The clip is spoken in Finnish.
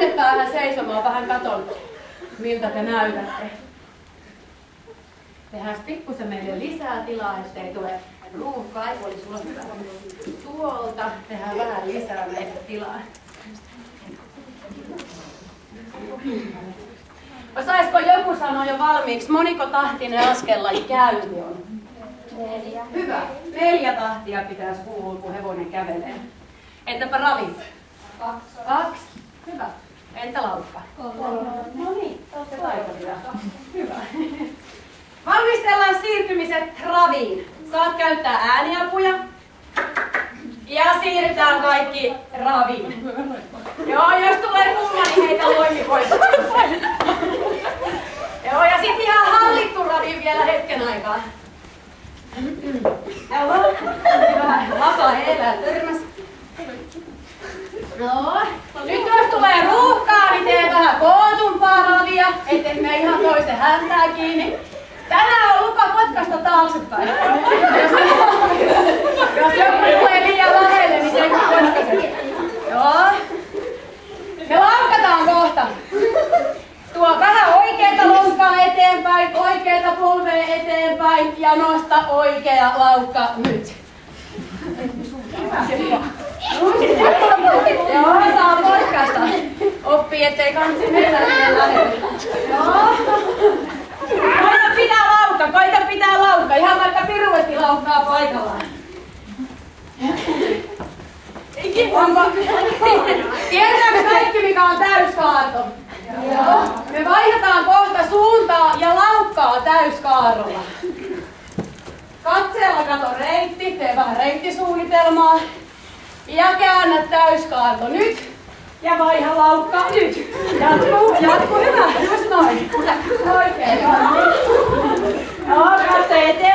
Vähän seisomaan, vähän katon, miltä te näytätte. Tehdään pikkusen meille lisää tilaa, ettei tule ruuhkaa. Ei oli sulla hyvä. Tuolta tehdään vähän lisää meille tilaa. Osaisiko joku sanoa jo valmiiksi, moniko tahtinen askellaji käynti on? 4. Hyvä. 4 tahtia pitäisi kuulua, kun hevonen kävelee. Entäpä ravi? 2. Hyvä. Entä laukka? 3. No niin, olette taitavia. Hyvä. Valmistellaan siirtymiset raviin. Saat käyttää ääniapuja. Ja siirrytään kaikki raviin. Joo, jos tulee kumma, niin heitä loimi pois. Joo, ja sitten ihan hallittu ravi vielä hetken aikaa. Joo, hyvä. Lapa elää törmäs. No, nyt jos tulee ruuhkaa, niin tee vähän kootumpaa ravia, ettei mene ihan toisen häntää kiinni. Tänään on lupa potkasta taaksepäin. Jos joku tulee liian lähelle, niin se ei potkaise. Joo. Me laukataan kohta. Tuo vähän oikeeta lonkkaa eteenpäin, oikeeta polvea eteenpäin ja nosta oikea laukka nyt. Joo, saa potkasta. Oppii, ettei kansi mennä liian lähelle. Joo. Koita pitää laukka. Ihan vaikka piruetti laukkaa paikallaan. Tiedätkö kaikki, mikä on täyskaarto? Joo. Me vaihdetaan kohta suuntaa ja laukkaa täyskaarrolla. Katseella kato reitti, tee vähän reittisuunnitelmaa. Ja käännä täyskaarto nyt. Ja vaiha laukkaa nyt. Jatku hyvä. Just noin. Oikein. Joo, katse eteen.